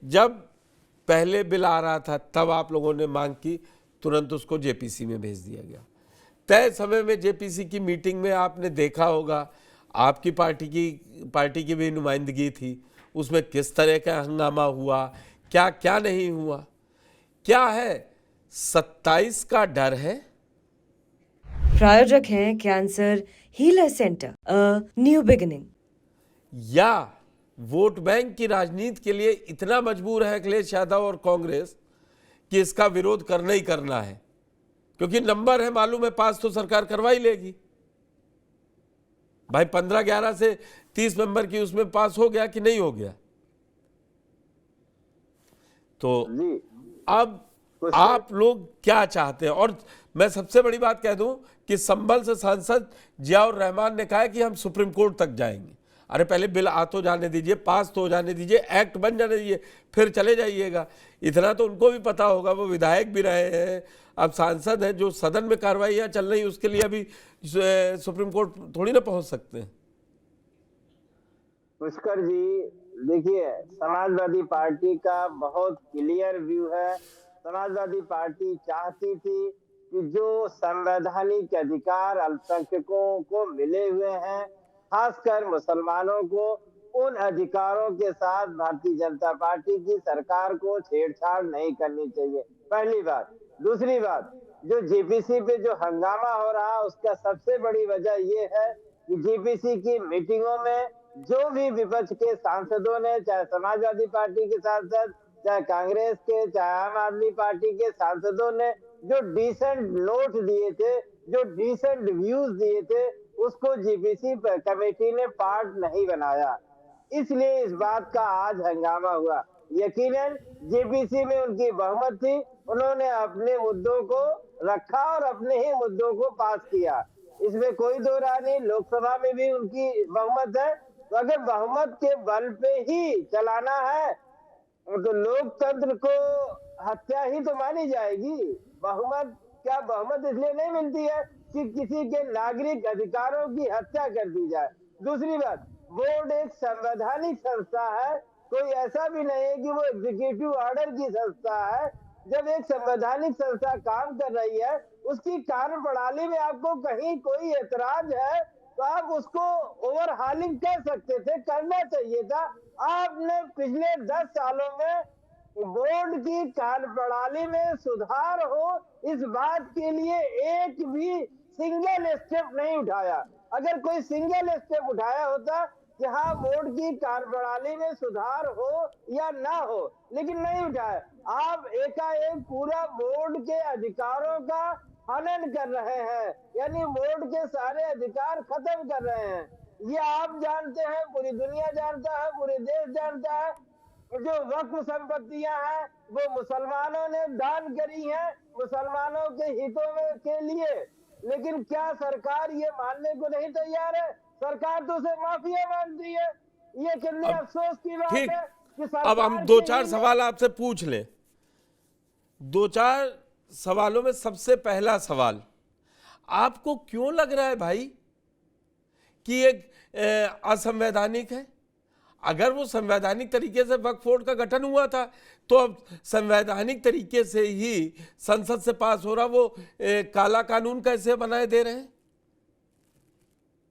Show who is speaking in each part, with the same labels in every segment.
Speaker 1: जब पहले बिल आ रहा था तब आप लोगों ने मांग की, तुरंत उसको जेपीसी में भेज दिया गया। तय समय में जेपीसी की मीटिंग में आपने देखा होगा, आपकी पार्टी की भी नुमाइंदगी थी, उसमें किस तरह का हंगामा हुआ, क्या क्या नहीं हुआ। क्या है 27 का डर है?
Speaker 2: प्रायोजक हैं cancer healer centre, new beginning.
Speaker 1: या वोट बैंक की राजनीति के लिए इतना मजबूर है अखिलेश यादव और कांग्रेस कि इसका विरोध करना ही करना है, क्योंकि नंबर है, मालूम है पास तो सरकार करवा ही लेगी। भाई 15-11 से 30 नंबर की उसमें पास हो गया कि नहीं हो गया। तो अब आप लोग क्या चाहते हैं? और मैं सबसे बड़ी बात कह दूं कि संभल से सांसद जियाउर रहमान ने कहा है कि हम सुप्रीम कोर्ट तक जाएंगे। अरे पहले बिल आ तो जाने दीजिए, पास तो हो जाने दीजिए, एक्ट बन जाने दीजिए, फिर चले जाइएगा। इतना तो उनको भी पता होगा, वो विधायक भी रहे हैं, अब सांसद हैं, जो सदन में कार्रवाइयां चल रही उसके लिए अभी सुप्रीम कोर्ट थोड़ी ना पहुंच सकते हैं।
Speaker 3: पुष्कर जी, देखिए, समाजवादी पार्टी का बहुत क्लियर व्यू है। समाजवादी पार्टी चाहती थी कि जो संवैधानिक अधिकार अल्पसंख्यकों को मिले हुए हैं, खासकर मुसलमानों को, उन अधिकारों के साथ भारतीय जनता पार्टी की सरकार को छेड़छाड़ नहीं करनी चाहिए, पहली बात। दूसरी बात, जो जेपीसी पे जो हंगामा हो रहा उसका सबसे बड़ी वजह ये है कि जेपीसी की मीटिंगों में जो भी विपक्ष के सांसदों ने, चाहे समाजवादी पार्टी के सांसद, चाहे कांग्रेस के, चाहे आम आदमी पार्टी के सांसदों ने जो डिसेंट नोट दिए थे, जो डिसेंट व्यूज दिए थे, उसको जीपीसी कमेटी ने पार्ट नहीं बनाया। इसलिए इस बात का आज हंगामा हुआ। यकीनन जेपीसी में उनकी बहुमत थी, उन्होंने अपने मुद्दों को रखा और अपने ही मुद्दों को पास किया, इसमें कोई दो राय नहीं। लोकसभा में भी उनकी बहुमत है, तो अगर बहुमत के बल पे ही चलाना है तो लोकतंत्र को हत्या ही तो मानी जाएगी। बहुमत क्या बहुमत इसलिए नहीं मिलती है कि किसी के नागरिक अधिकारों की हत्या कर दी जाए। दूसरी बात, बोर्ड एक संवैधानिक संस्था है, कोई ऐसा भी नहीं है कि वो एग्जीक्यूटिव ऑर्डर की संस्था है। जब एक संवैधानिक संस्था काम कर रही है, उसकी कार्यप्रणाली में आपको कहीं कोई एतराज है तो आप उसको ओवरहालिंग कर सकते थे, करना चाहिए था। आपने पिछले 10 सालों में बोर्ड की कार्यप्रणाली में सुधार हो, इस बात के लिए एक भी सिंगल स्टेप नहीं उठाया। अगर कोई सिंगल स्टेप उठाया होता कि हाँ बोर्ड की कार्यप्रणाली में सुधार हो या ना हो, लेकिन नहीं उठाया। आप एकाएक पूरा बोर्ड के अधिकारों का हनन कर रहे हैं, यानी बोर्ड के सारे अधिकार खत्म कर रहे हैं। ये आप जानते हैं, पूरी दुनिया जानता है, पूरे देश जानता है। जो वक्फ संपत्तियां हैं वो मुसलमानों ने दान करी हैं, मुसलमानों के हितों में के लिए, लेकिन क्या सरकार ये मानने को नहीं तैयार है? सरकार तो उसे माफिया मानती है। ये कितने अफसोस की बात है कि सरकार।
Speaker 1: अब हम 2-4 सवाल आपसे पूछ लें। 2-4 सवालों में सबसे पहला सवाल, आपको क्यों लग रहा है भाई कि एक असंवैधानिक है? अगर वो संवैधानिक तरीके से वक्फ बोर्ड का गठन हुआ था तो अब संवैधानिक तरीके से ही संसद से पास हो रहा वो काला कानून कैसे बनाए दे रहे हैं?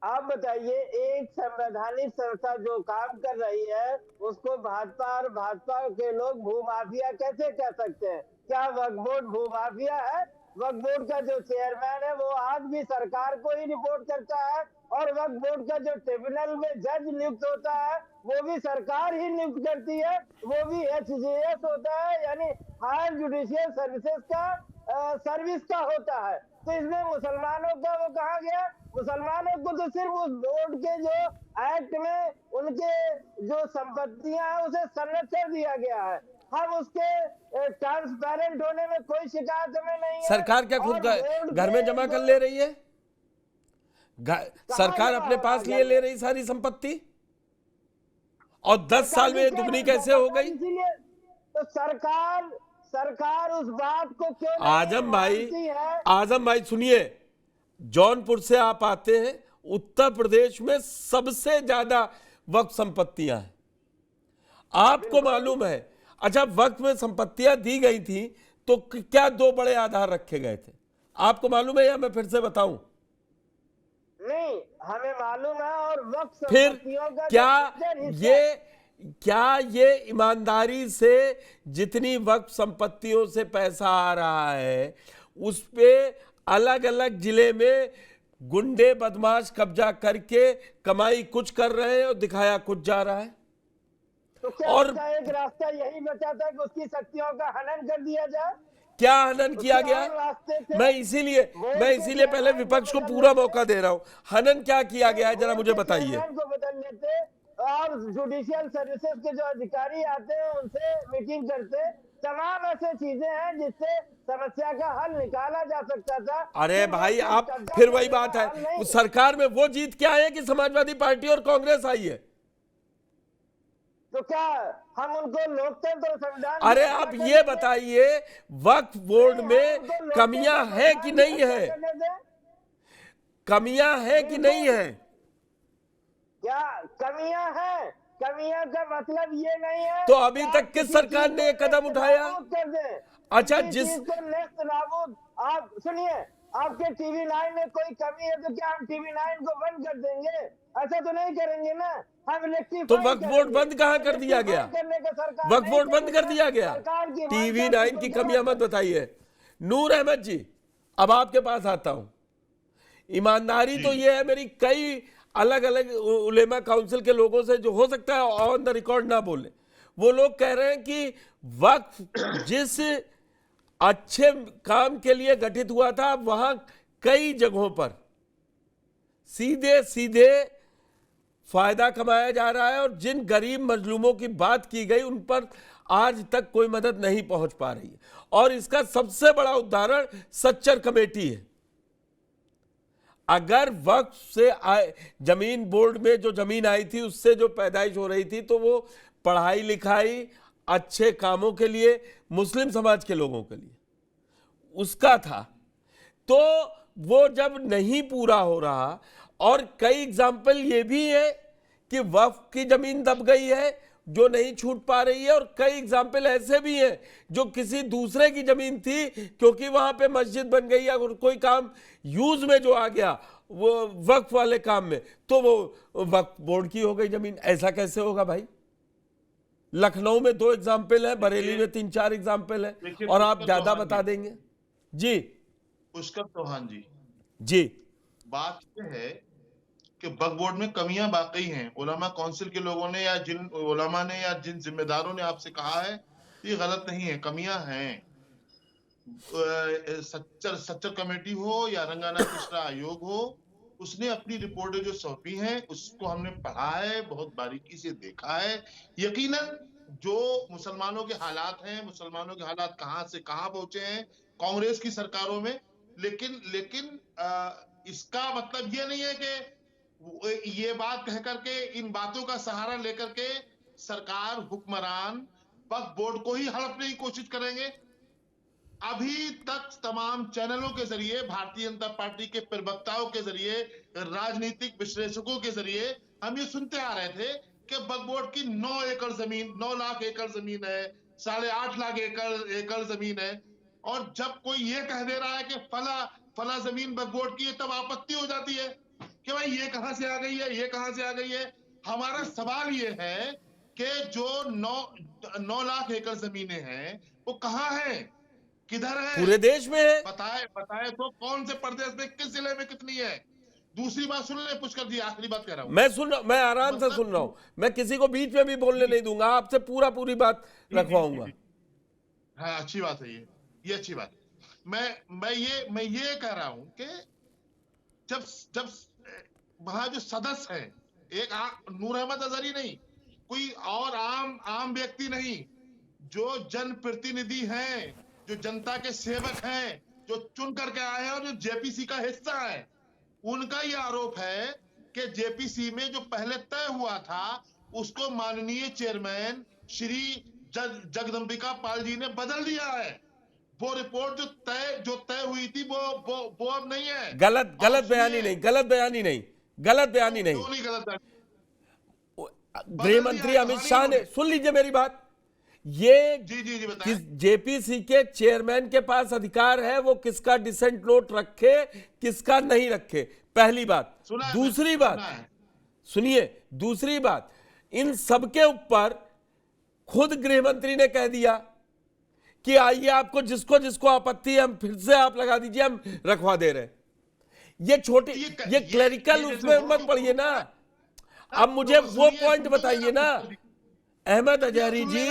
Speaker 3: आप बताइए, एक संवैधानिक संस्था जो काम कर रही है उसको भाजपा और भाजपा के लोग भूमाफिया कैसे कह सकते हैं? क्या वक्फ बोर्ड भूमाफिया है? वक्फ बोर्ड का जो चेयरमैन है वो आज भी सरकार को ही रिपोर्ट करता है, और वक्फ बोर्ड का जो ट्रिब्यूनल में जज नियुक्त होता है वो भी सरकार ही नियुक्त करती है, वो भी HJS होता है, यानी हायर जुडिशियल सर्विसेज का सर्विस का होता है। तो इसमें मुसलमानों का वो कहा गया? मुसलमानों को तो सिर्फ उस बोर्ड के जो एक्ट में उनके जो संपत्तियां हैं उसे संरक्षण दिया गया है। हम उसके ट्रांसपेरेंट होने में कोई शिकायत हमें नहीं है।
Speaker 1: सरकार क्या खुद घर में जमा कर ले रही है? सरकार अपने पास लिए ले रही सारी संपत्ति, और 10 साल में दुगनी कैसे हो गई?
Speaker 3: तो सरकार उस बात को क्यों
Speaker 1: आजम भाई सुनिए, जौनपुर से आप आते हैं, उत्तर प्रदेश में सबसे ज्यादा वक्फ संपत्तियां हैं। आपको मालूम है अच्छा, वक्त में संपत्तियां दी गई थी तो क्या दो बड़े आधार रखे गए थे, आपको मालूम है या मैं फिर से बताऊं?
Speaker 3: नहीं, हमें मालूम है। और वक्त
Speaker 1: फिर
Speaker 3: संपत्तियों का
Speaker 1: क्या ये ईमानदारी से जितनी वक्त संपत्तियों से पैसा आ रहा है उस पे अलग अलग जिले में गुंडे बदमाश कब्जा करके कमाई कुछ कर रहे हैं और दिखाया कुछ जा रहा है?
Speaker 3: तो क्या
Speaker 1: और
Speaker 3: उसका एक रास्ता यही बचा था कि उसकी शक्तियों का हनन कर दिया जाए?
Speaker 1: क्या हनन किया
Speaker 3: उसके
Speaker 1: गया?
Speaker 3: और रास्ते थे।
Speaker 1: मैं इसीलिए पहले विपक्ष को पूरा मौका दे रहा हूं। हनन क्या किया गया है, जरा मुझे बताइए।
Speaker 3: को बदल लेते और जुडिशियल सर्विसेज के जो अधिकारी आते हैं उनसे मीटिंग करते। तमाम ऐसे चीजें हैं जिससे समस्या का हल निकाला जा सकता था।
Speaker 1: अरे भाई, आप फिर वही बात है, उस सरकार में वो जीत क्या है कि समाजवादी पार्टी और कांग्रेस आई है।
Speaker 3: तो क्या हम उनको लोकतंत्र और संविधान?
Speaker 1: अरे आप ये बताइए, वक्फ बोर्ड में कमियां है कि नहीं है? कमियां है कि नहीं है?
Speaker 3: क्या कमियां हैं? कमियां का मतलब ये नहीं है
Speaker 1: तो अभी तक किस सरकार ने ये कदम उठाया?
Speaker 3: कर दे।
Speaker 1: अच्छा, जिस
Speaker 3: नेक्स्ट नाबूद, आप सुनिए, आपके टीवी 9 में कोई कमी है तो क्या हम टीवी 9 को बंद कर देंगे? ऐसा तो नहीं करेंगे ना। हम
Speaker 1: तो वक्फ बोर्ड बंद कहां कर दिया गया? वक्फ बोर्ड बंद कर दिया गया। टीवी 9 की कमियां मत बताइए। नूर अहमद जी, अब आपके पास आता हूं। ईमानदारी तो ये है मेरी, कई अलग अलग उलेमा काउंसिल के लोगों से, जो हो सकता है ऑन द रिकॉर्ड ना बोले, वो लोग कह रहे हैं कि वक्फ जिस अच्छे काम के लिए गठित हुआ था वहां कई जगहों पर सीधे सीधे फायदा कमाया जा रहा है और जिन गरीब मजलूमों की बात की गई उन पर आज तक कोई मदद नहीं पहुंच पा रही है। और इसका सबसे बड़ा उदाहरण सच्चर कमेटी है। अगर वक्फ से जमीन बोर्ड में जो जमीन आई थी उससे जो पैदाइश हो रही थी तो वो पढ़ाई लिखाई अच्छे कामों के लिए, मुस्लिम समाज के लोगों के लिए उसका था, तो वो जब नहीं पूरा हो रहा, और कई एग्जाम्पल ये भी है कि वक्फ की जमीन दब गई है जो नहीं छूट पा रही है, और कई एग्जाम्पल ऐसे भी हैं जो किसी दूसरे की जमीन थी, क्योंकि वहां पे मस्जिद बन गई या कोई काम यूज में जो आ गया वो वक्फ वाले काम में, तो वो वक्फ बोर्ड की हो गई जमीन। ऐसा कैसे होगा भाई? लखनऊ में 2 एग्जाम्पल है, बरेली में 3-4 एग्जाम्पल है, और आप ज्यादा बता देंगे जी।
Speaker 4: पुष्कर चौहान
Speaker 1: जी,
Speaker 4: बात यह है कि वक्फ बोर्ड में कमियां वाकई हैं। उलमा काउंसिल के लोगों ने या जिन उलमा ने या जिन जिम्मेदारों ने आपसे कहा है ये गलत नहीं है, कमियां हैं। सच्चर कमेटी हो या रंगाना पिछड़ा आयोग हो, उसने अपनी रिपोर्टें जो सौंपी हैं उसको हमने पढ़ा है, बहुत बारीकी से देखा है। यकीनन जो मुसलमानों के हालात हैं, मुसलमानों के हालात कहां से कहां पहुंचे हैं कांग्रेस की सरकारों में, लेकिन इसका मतलब ये नहीं है कि ये बात कह करके, इन बातों का सहारा लेकर के सरकार, हुक्मरान वक्फ बोर्ड को ही हड़पने की कोशिश करेंगे। अभी तक तमाम चैनलों के जरिए, भारतीय जनता पार्टी के प्रवक्ताओं के जरिए, राजनीतिक विश्लेषकों के जरिए हम ये सुनते आ रहे थे कि वक्फ बोर्ड की 9 एकड़ जमीन, 9 लाख एकड़ जमीन है, 8.5 लाख एकड़ जमीन है। और जब कोई ये कह दे रहा है कि फला जमीन वक्फ बोर्ड की है, तब आपत्ति हो जाती है कि भाई ये कहां से आ गई है, ये कहां से आ गई है। हमारा सवाल ये है कि जो 9 लाख एकड़ जमीनें हैं वो कहां है, किधर है?
Speaker 1: पूरे देश में है।
Speaker 4: बताए तो कौन से प्रदेश में, किस जिले में कितनी है? दूसरी बात सुन ले पुष्कर जी, आखिरी बात कह रहा हूं।
Speaker 1: मैं आराम से सुन रहा हूं, मैं किसी को बीच में भी बोलने नहीं दूंगा, आपसे पूरी बात रखवाऊंगा।
Speaker 4: हाँ, अच्छी बात है ये अच्छी बात है। मैं ये कह रहा हूं कि जब वहां जो सदस्य है, एक नूर अहमद अजहरी नहीं, कोई और आम व्यक्ति नहीं, जो जनप्रतिनिधि हैं, जो जनता के सेवक हैं, जो चुन करके आए हैं और जो जेपीसी का हिस्सा है, उनका यह आरोप है कि जेपीसी में जो पहले तय हुआ था उसको माननीय चेयरमैन श्री जगदम्बिका पाल जी ने बदल दिया है। वो रिपोर्ट जो तय हुई थी वो अब नहीं है।
Speaker 1: गलत बयानी नहीं। गृह मंत्री अमित शाह ने, सुन लीजिए मेरी बात, ये
Speaker 4: जी जी जी बताएं।
Speaker 1: किस जेपीसी के चेयरमैन के पास अधिकार है वो किसका डिसेंट नोट रखे किसका नहीं रखे, पहली बात।
Speaker 4: सुना है
Speaker 1: दूसरी
Speaker 4: मैंने,
Speaker 1: बात
Speaker 4: सुना है।
Speaker 1: सुनिए, दूसरी बात, इन सबके ऊपर खुद गृह मंत्री ने कह दिया कि आइए आपको जिसको जिसको आपत्ति है हम फिर से आप लगा दीजिए, हम रखवा दे रहे हैं। ये छोटी ये क्लरिकल उसमें मत पड़िए ना। अब मुझे वो पॉइंट बताइए ना अहमद अजहरी जी,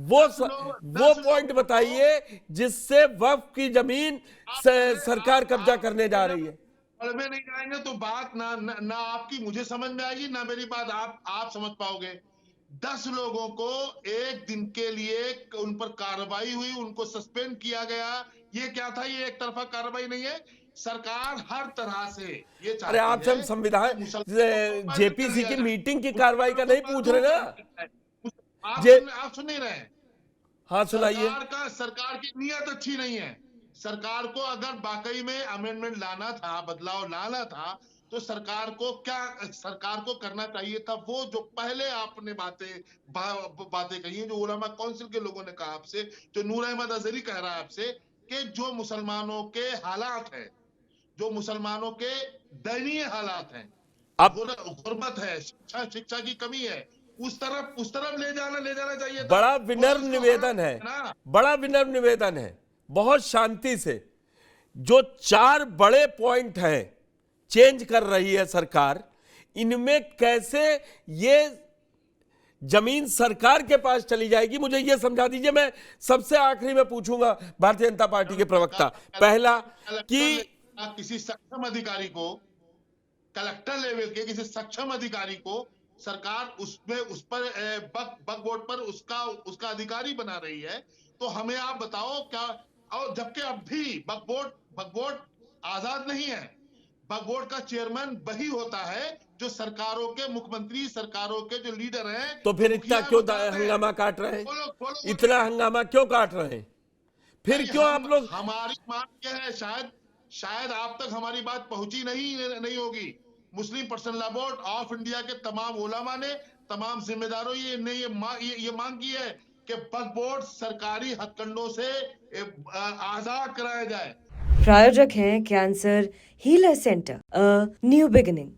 Speaker 1: वो पॉइंट बताइए जिससे वक्फ की जमीन से सरकार कब्जा करने जा रही है।
Speaker 4: में नहीं जाएंगे तो बात ना आपकी मुझे समझ में आएगी, ना मेरी बात आप समझ पाओगे। 10 लोगों को एक दिन के लिए उन पर कार्रवाई हुई, उनको सस्पेंड किया गया। ये क्या था? ये एक तरफा कार्रवाई नहीं है। सरकार हर तरह से ये चाहती है।
Speaker 1: अरे आपसे हम संविधान जेपीसी की मीटिंग की कार्रवाई का नहीं पूछ रहे ना।
Speaker 4: आप सुन नहीं रहे।
Speaker 1: हाँ सुनाइए।
Speaker 4: सरकार की नीयत अच्छी नहीं है। सरकार को अगर वाकई में अमेंडमेंट लाना था, बदलाव लाना था, तो सरकार को करना चाहिए था वो जो पहले आपने बातें कही हैं, जो उलमा काउंसिल के लोगों ने कहा आपसे, जो नूर अहमद अजहरी कह रहा है आपसे, कि जो मुसलमानों के हालात हैं, जो मुसलमानों के दयनीय हालात हैं,
Speaker 1: अब
Speaker 4: गुर्बत है, शिक्षा की कमी है, उस तरफ ले जाना चाहिए था।
Speaker 1: बड़ा विनम्र निवेदन है, बड़ा विनम्र निवेदन है, बहुत शांति से जो 4 बड़े पॉइंट हैं चेंज कर रही है सरकार, इनमें कैसे ये जमीन सरकार के पास चली जाएगी, मुझे ये समझा दीजिए। मैं सबसे आखिरी में पूछूंगा भारतीय जनता पार्टी के प्रवक्ता, पहला कि
Speaker 4: किसी सक्षम अधिकारी को, कलेक्टर लेवल के किसी सक्षम अधिकारी को सरकार उस पर वक्फ बोर्ड पर उसका अधिकारी बना रही है, तो हमें आप बताओ क्या? और जबकि अब भी वक्फ बोर्ड आजाद नहीं है। वक्फ बोर्ड का चेयरमैन वही होता है जो सरकारों के मुख्यमंत्री, सरकारों के जो लीडर हैं।
Speaker 1: तो फिर इतना क्यों हंगामा काट रहे हैं? इतना हंगामा क्यों काट रहे हैं? फिर क्यों आप लोग?
Speaker 4: हमारी मांग यह है, शायद आप तक हमारी बात पहुंची नहीं होगी। Muslim personal law board of India के तमाम उलमा ने, तमाम जिम्मेदारों ने ये मांग की है कि वक्फ बोर्ड सरकारी हथकंडों से आजाद कराया जाए।
Speaker 2: प्रायोजक हैं cancer healer centre, a new beginning.